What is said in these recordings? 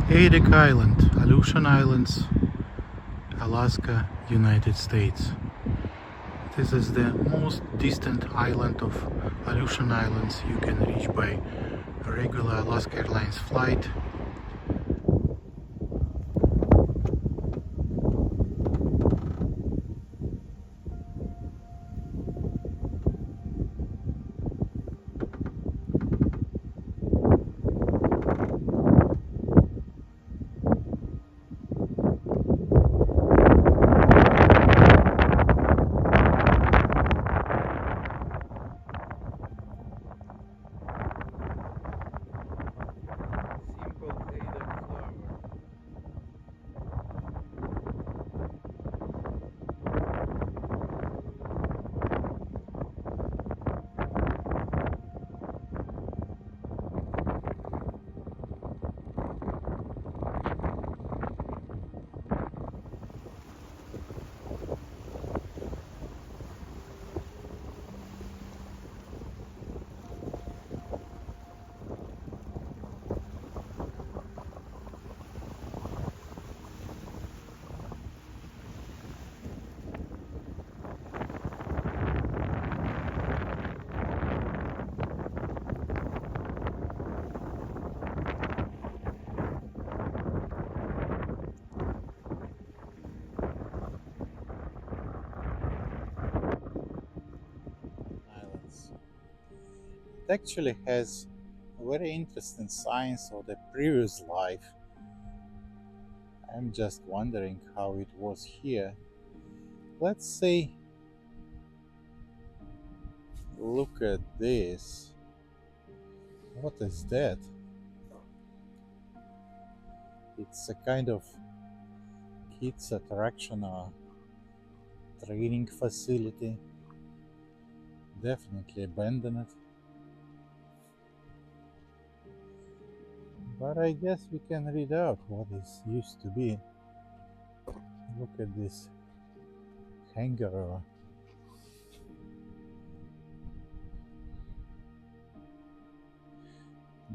Adak Island, Aleutian Islands, Alaska, United States. This is the most distant island of Aleutian Islands you can reach by a regular Alaska Airlines flight. Islands. It actually has very interesting signs of the previous life. I'm just wondering how it was here. Let's say, look at this. What is that? It's a kind of kids attraction or training facility. Definitely abandoned. But I guess we can read out what this used to be. Look at this hangar.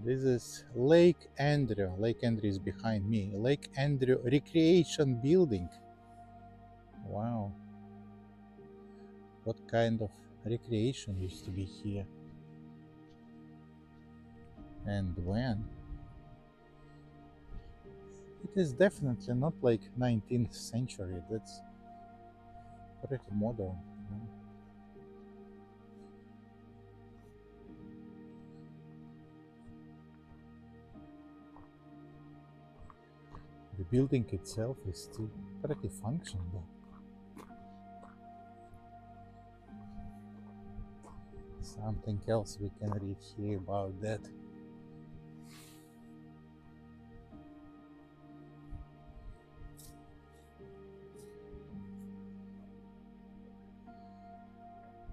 This is Lake Andrew. Lake Andrew is behind me. Lake Andrew Recreation Building. Wow. What kind of recreation used to be here? And when? It is definitely not like 19th century. That's pretty modern. The building itself is still pretty functional. Something else we can read here about that.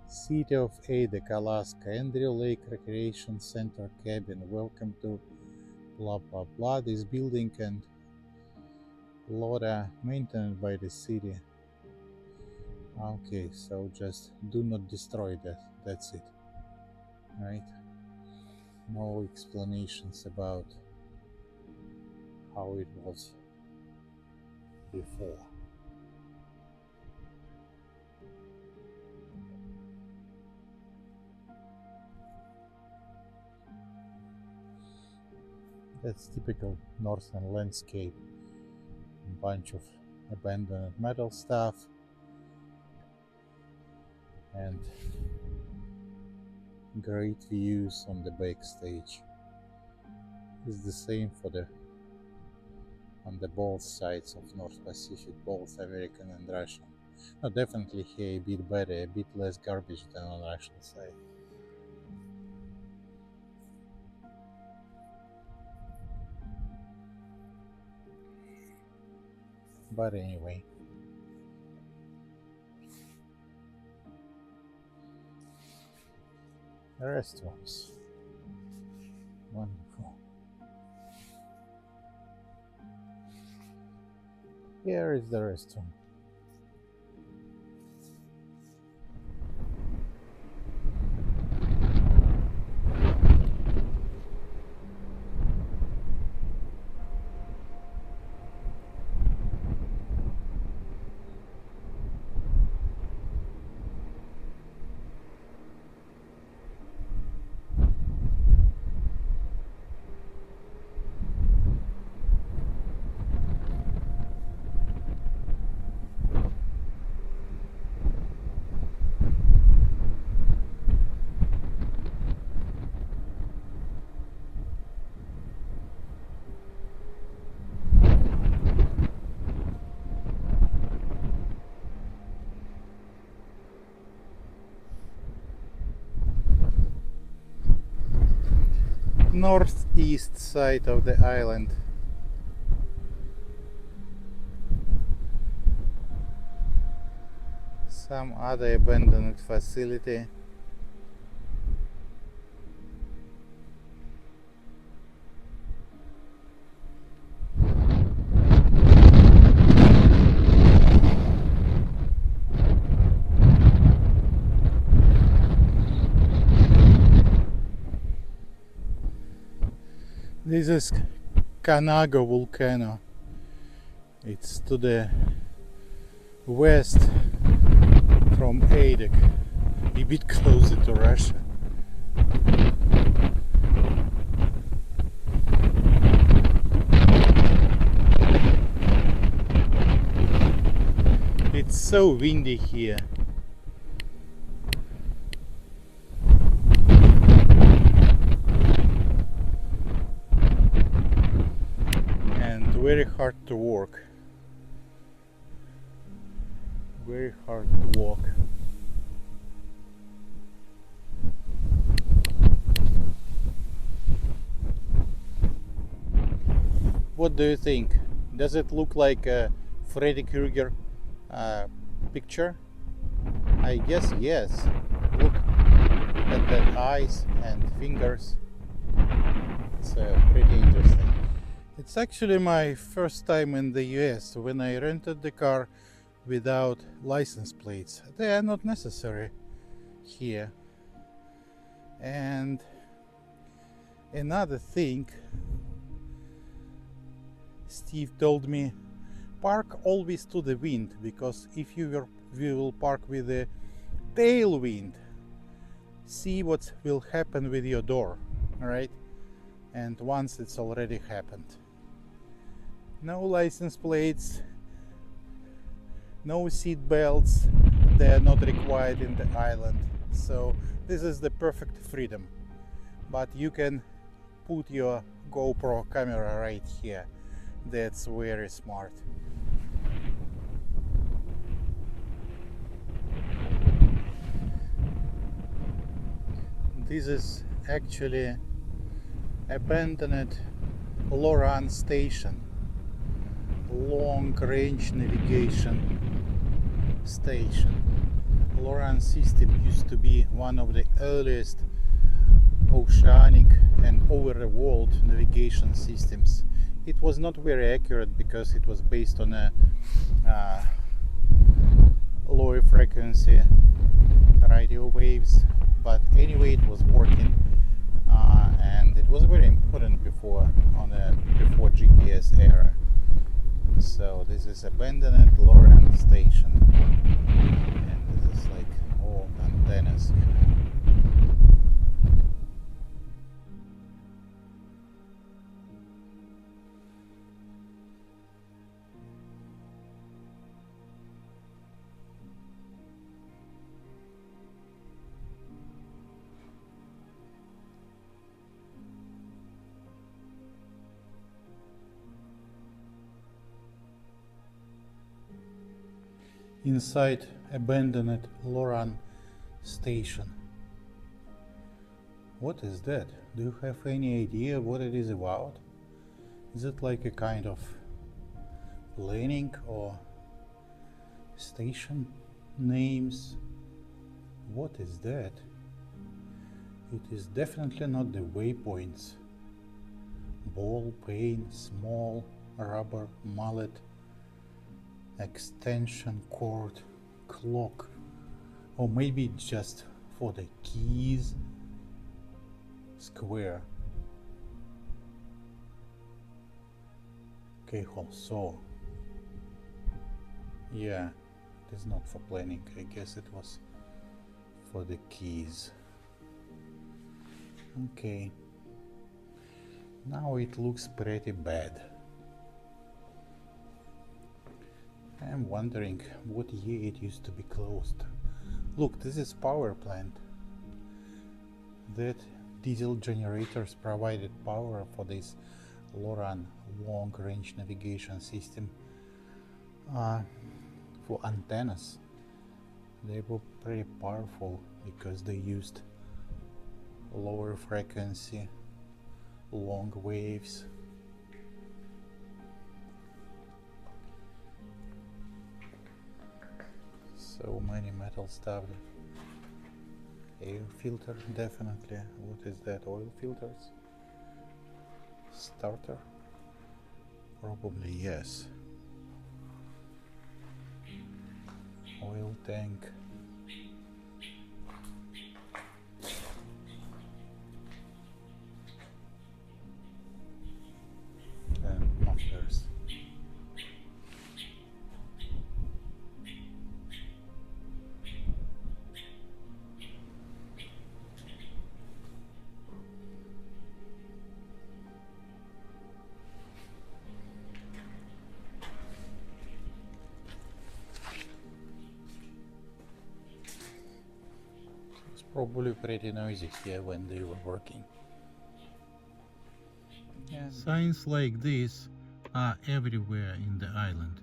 City of Adak, Alaska, Andrew Lake Recreation Center cabin. Welcome to blah blah blah. This building and lot maintained by the city. Okay, so just do not destroy that. That's it. Right? No explanations about how it was before. That's typical northern landscape. A bunch of abandoned metal stuff and great views on the backstage. It's the same on the both sides of North Pacific, both American and Russian. No, definitely here a bit better, a bit less garbage than on Russian side. But anyway. Restrooms. Wonderful. Here is the restroom. northeast side of the island. Some other abandoned facility. This is Kanaga volcano. It's to the west from Adak, a bit closer to Russia. It's so windy here. And very hard to walk. Very hard to walk. What do you think? Does it look like a Freddy Krueger picture? I guess yes. Look at the eyes and fingers. It's pretty interesting. It's actually my first time in the US when I rented the car without license plates. They are not necessary here. And another thing, Steve told me, park always to the wind, because if you will park with the tailwind, see what will happen with your door, right? And once it's already happened. No license plates, no seat belts, they are not required in the island. So this is the perfect freedom. But you can put your GoPro camera right here. That's very smart. This is actually abandoned LORAN station, long range navigation station. LORAN system used to be one of the earliest oceanic and over the world navigation systems. It was not very accurate because it was based on a low frequency radio waves, but anyway it was working, and it was very important before GPS era. So this is abandoned LORAN station, and this is like all antennas. Inside abandoned LORAN station. What is that? Do you have any idea what it is about? Is it like a kind of planning or station names? What is that? It is definitely not the waypoints. Ball, peen, small, rubber, mallet, extension cord, clock, or maybe just for the keys. Square. Okay, so yeah, it is not for planning. I guess it was for the keys. Okay, now it looks pretty bad. I'm wondering what year it used to be closed. Look, this is power plant. That diesel generators provided power for this LORAN long range navigation system. For antennas, they were pretty powerful because they used lower frequency long waves. So many metal stuff. Air filter, definitely. What is that? Oil filters? Starter? Probably yes. Oil tank. And mufflers. Probably pretty noisy here when they were working. Yeah. Signs like this are everywhere in the island.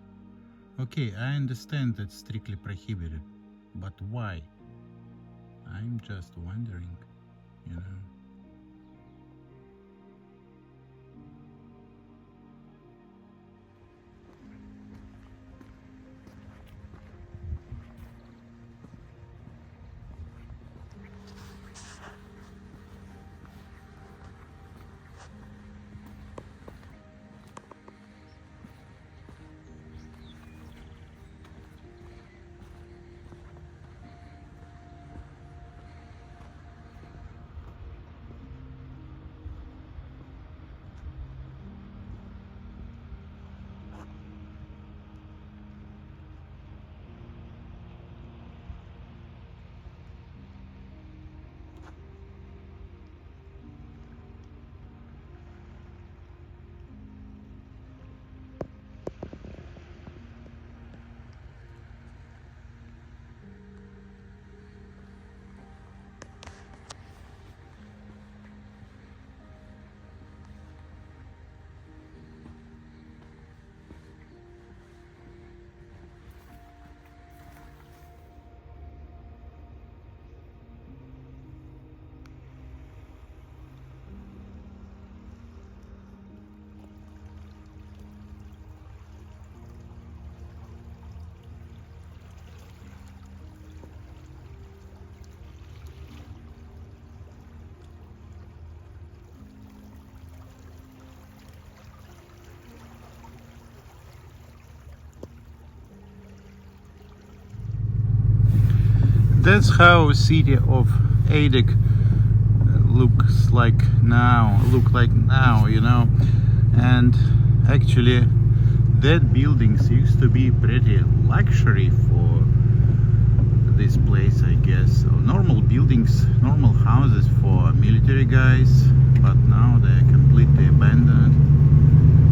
Okay, I understand that's strictly prohibited, but why? I'm just wondering, you know. That's how city of Adak looks like now, you know. And actually that buildings used to be pretty luxury for this place, I guess. So normal buildings, normal houses for military guys, but now they're completely abandoned,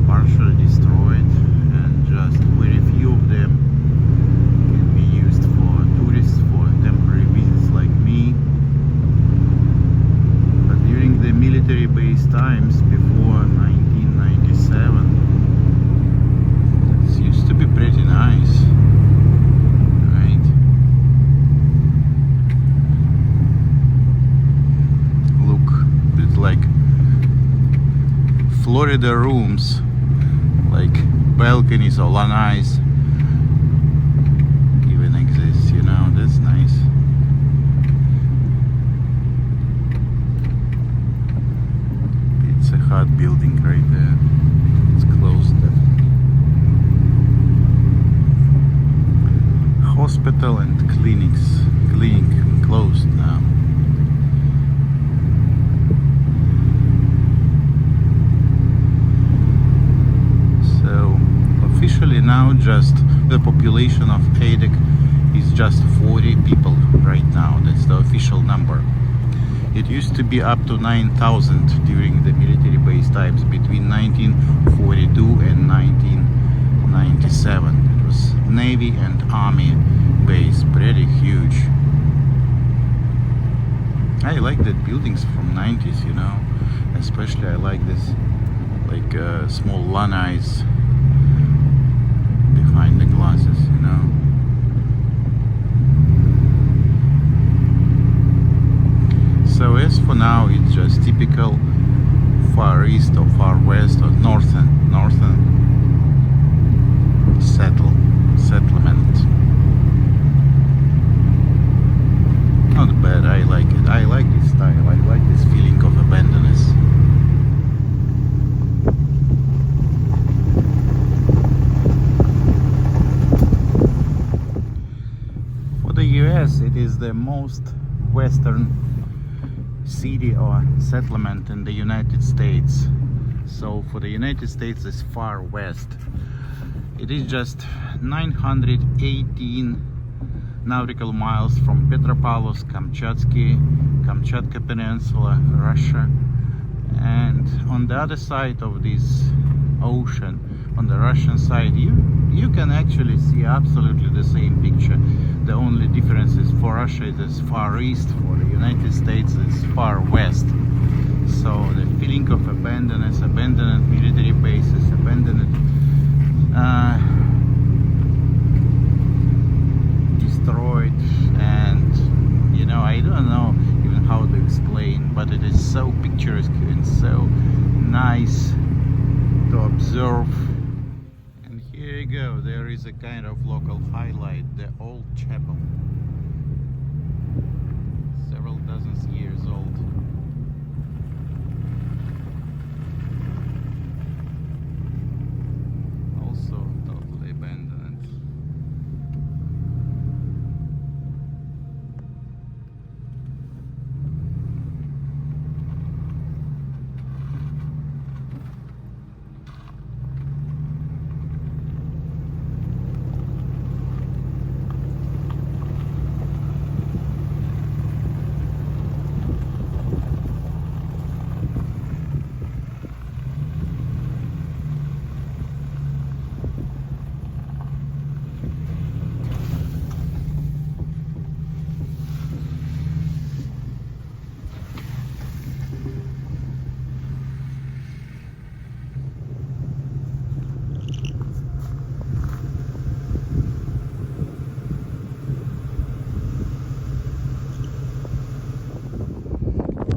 partially destroyed, and just very few of them can be used for tourists, for temporary visits like me. But during the military base times before 1997, it used to be pretty nice, right? Look, it's like Florida rooms, like balconies or lanais even exist, you know. That's nice. It's a hot building right there. It's closed. Hospital and clinic closed now. So officially now just the population of Adak is just 40 people right now. That's the official number. It used to be up to 9,000 during the military base times between 1942 and 1997. It was Navy and Army base, pretty huge. I like that buildings from 90s, you know. Especially I like this, like small lanais behind the glasses, you know. So as for now, it's just typical Far far east or far west or northern settlement. Not bad, I like it. I like this style, I like this feeling of abandonness. For the US, it is the most western city or settlement in the United States. So for the United States, it's far west. It is just 918 nautical miles from Petropavlovsk, Kamchatka Peninsula, Russia. And on the other side of this ocean, on the Russian side, you can actually see absolutely the same picture. The only difference is for Russia it is far east, for the United States it's far west. So the feeling of abandoned military bases, abandoned destroyed, and you know, I don't know even how to explain, but it is so picturesque and so nice to observe. And here you go, there is a kind of local highlight, the old chapel, several dozens years old. Also totally abandoned.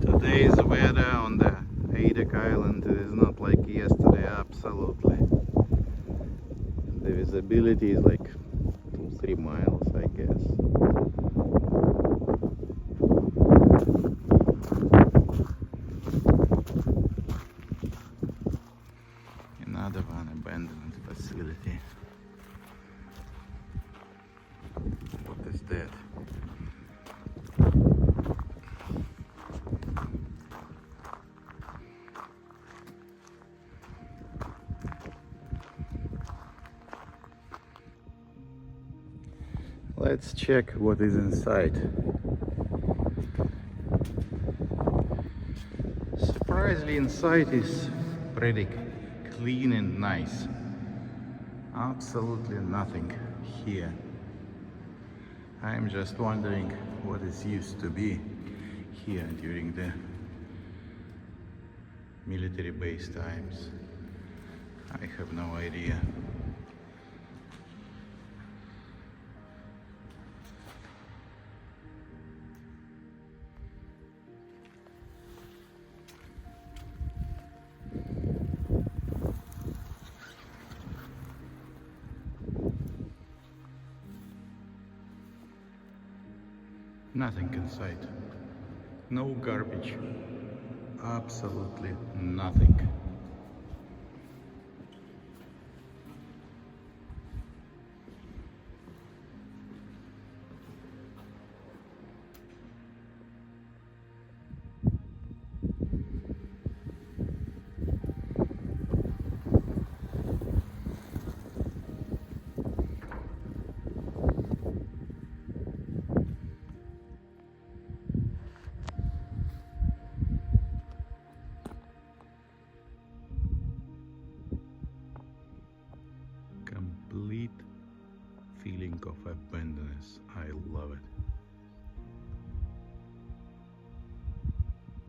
Today's weather on the Adak island is not like yesterday, absolutely. The visibility is like 2-3 miles, I guess. Another one abandoned facility. What is that? Let's check what is inside. Surprisingly, inside is pretty clean and nice. Absolutely nothing here. I'm just wondering what it used to be here during the military base times. I have no idea. Nothing inside. No garbage. Absolutely nothing. Complete feeling of abandonness. I love it.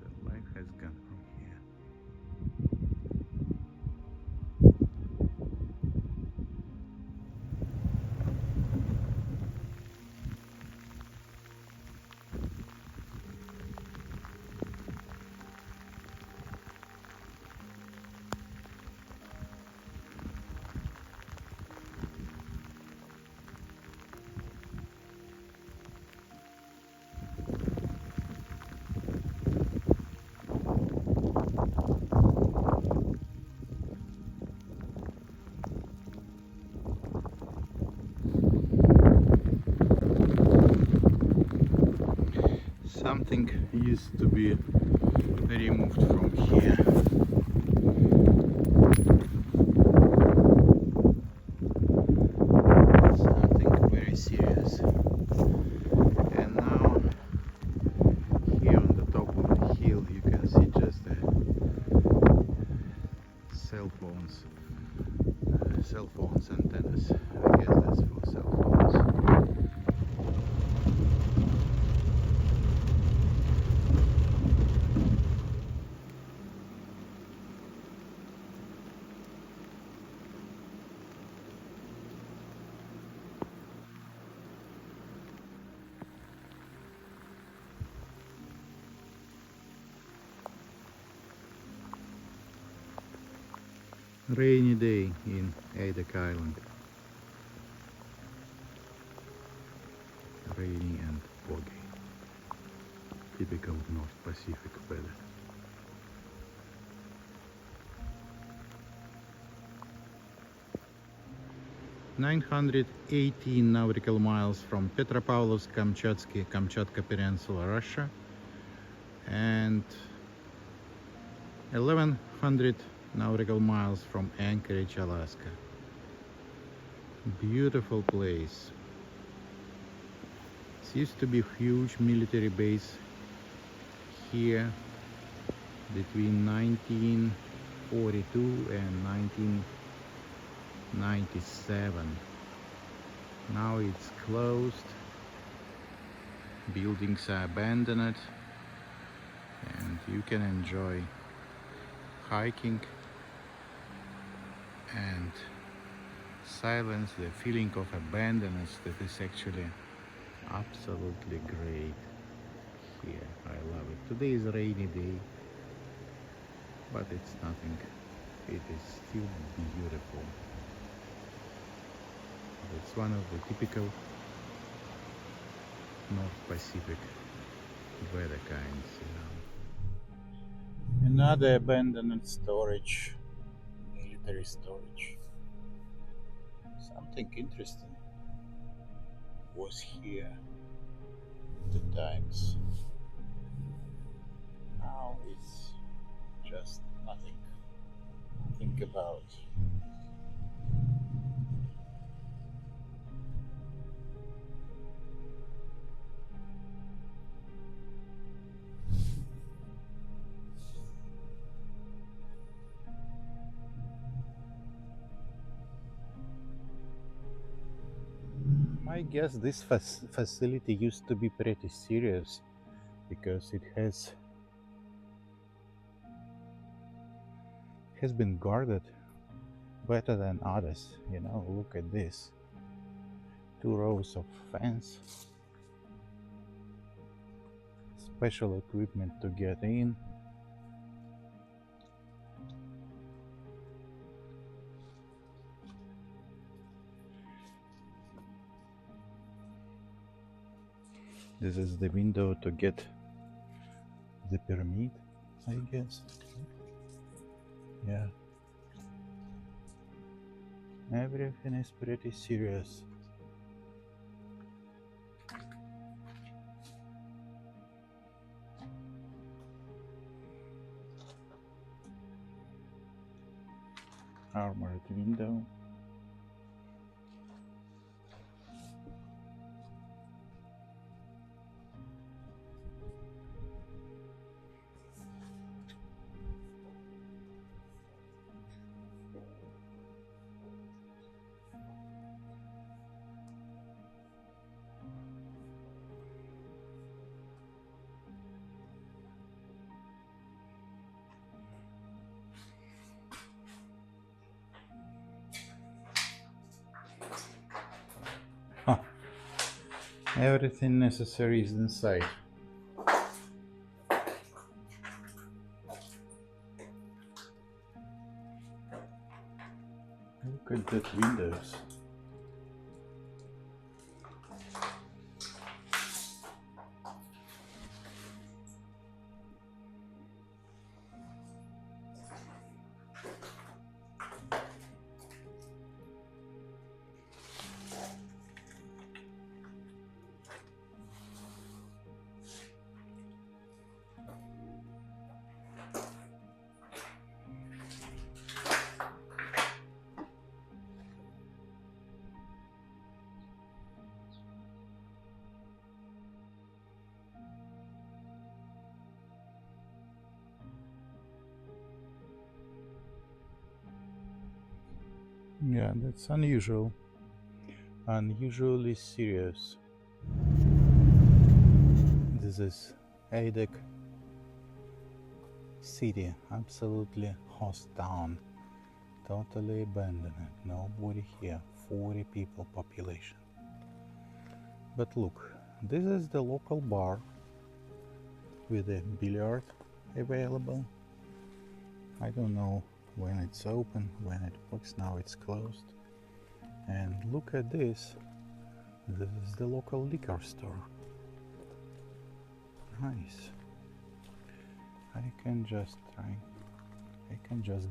The life has gone from here. something used to be removed from here. Something very serious. And now here on the top of the hill you can see just the cell phones antennas. I guess that's for cell phones. Rainy day in Adak Island. Rainy and foggy. Typical North Pacific weather. "918 nautical miles from Petropavlovsk-Kamchatsky, Kamchatka Peninsula, Russia, and 1100 nautical miles from Anchorage, Alaska." Beautiful place. This used to be a huge military base here between 1942 and 1997. Now it's closed, buildings are abandoned, and you can enjoy hiking and silence, the feeling of abandonment that is actually absolutely great here. I love it. Today is a rainy day, but it's nothing. It is still beautiful. It's one of the typical North Pacific weather kinds, you know. Another abandoned storage, military storage. Something interesting was here at the times. Now it's just nothing. Think about. I guess this facility used to be pretty serious because it has been guarded better than others. You know, look at this. 2 rows of fence, special equipment to get in. This is the window to get the permit, I guess. Yeah. Everything is pretty serious. Armored window. Huh. Everything necessary is inside. Look at that windows. Yeah, that's unusual. Unusually serious. This is Adak city, absolutely host town, totally abandoned, nobody here, 40 people population. But look, this is the local bar with a billiard available. I don't know when it's open, when it works. Now it's closed. And look at this. This is the local liquor store. Nice. I can just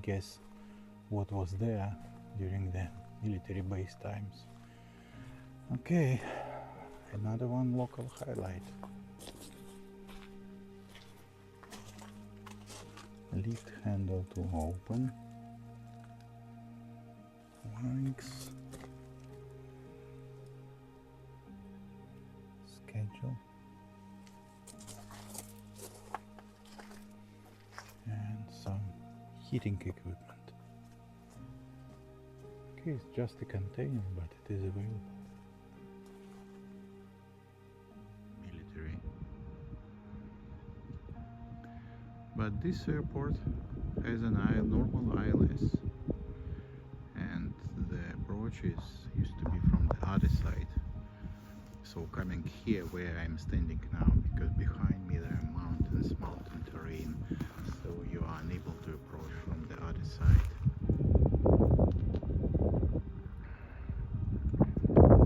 guess what was there during the military base times. Okay, another one local highlight. Lift handle to open. Links. Schedule. And some heating equipment. Okay, it's just a container, but it is available. Military. But this airport has an normal ILS, and the approach used to be from the other side. So coming here where I'm standing now, because behind me there are mountains, mountain terrain, so you are unable to approach from the other side.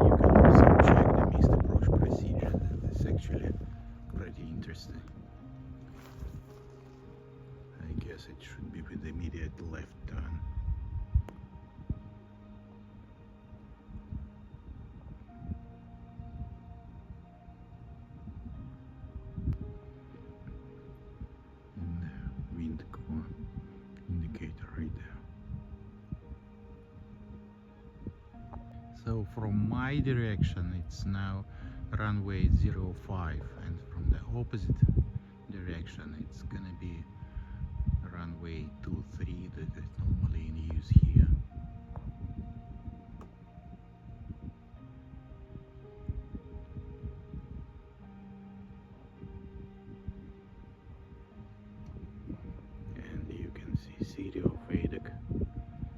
You can also check the missed approach procedure. That's actually pretty interesting. I guess it should be with immediate left turn. Wind core indicator right there. So from my direction it's now runway 05, and from the opposite direction it's gonna be runway 23 that is normally in use here. And you can see city of Adak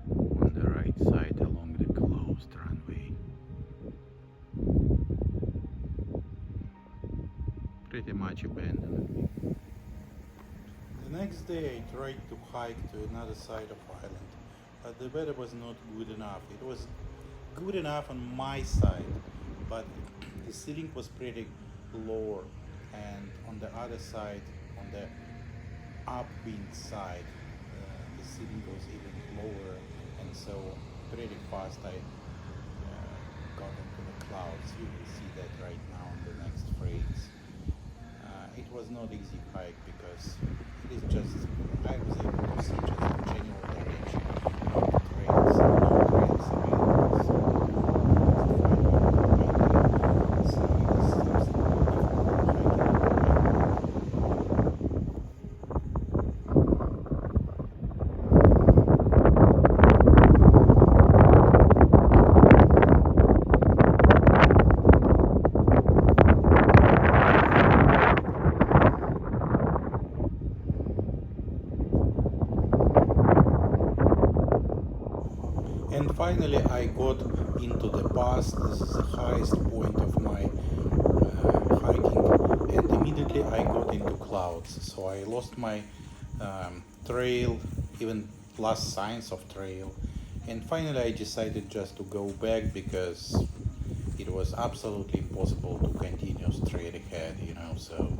on the right side along the closed runway. Pretty much abandoned. The next day I tried to hike to another side of island, but the weather was not good enough. It was good enough on my side, but the ceiling was pretty lower, and on the other side, on the upwind side, the ceiling was even lower, and so pretty fast I got into the clouds. You will see that right now on the next phrase. It was not easy hike because it is just, I was able to see just the general direction of the trails, no trails available, so it's absolutely And finally I got into the pass. This is the highest point of my hiking, and immediately I got into clouds, so I lost my trail, even last signs of trail, and finally I decided just to go back because it was absolutely impossible to continue straight ahead, so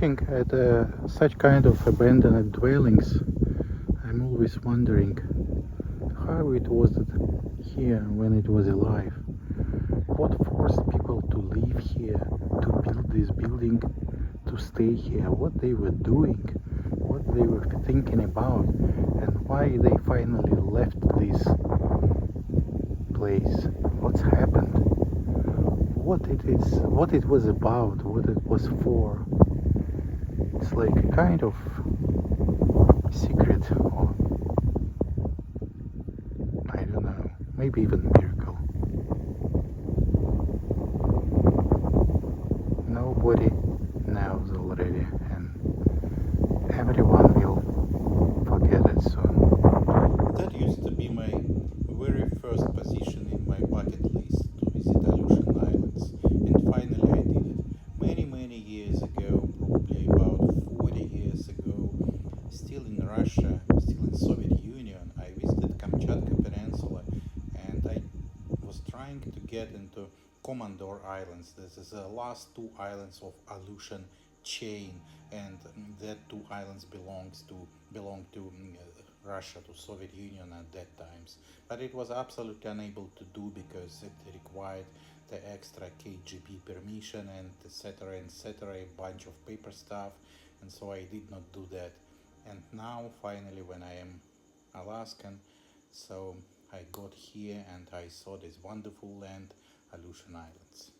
looking at such kind of abandoned dwellings, I'm always wondering how it was here when it was alive. What forced people to live here, to build this building, to stay here, what they were doing, what they were thinking about, and why they finally left this place. What's happened? What it was about, what it was for. It's like a kind of secret, or I don't know, maybe even miracle. Nobody knows already, and everyone will forget it soon. That used to be my very first position in my bucket list, to visit Aleutian Islands, and finally I did it. Many years ago, probably about 40 years ago, still in Russia, still in Soviet Union, I visited Kamchatka Peninsula, and I was trying to get into Commodore Islands. This is the last two islands of Aleutian chain, and that two islands belong to Russia, to Soviet Union at that times. But it was absolutely unable to do because it required the extra KGB permission and etc., a bunch of paper stuff, and so I did not do that. And now finally, when I am Alaskan, so I got here and I saw this wonderful land, Aleutian Islands.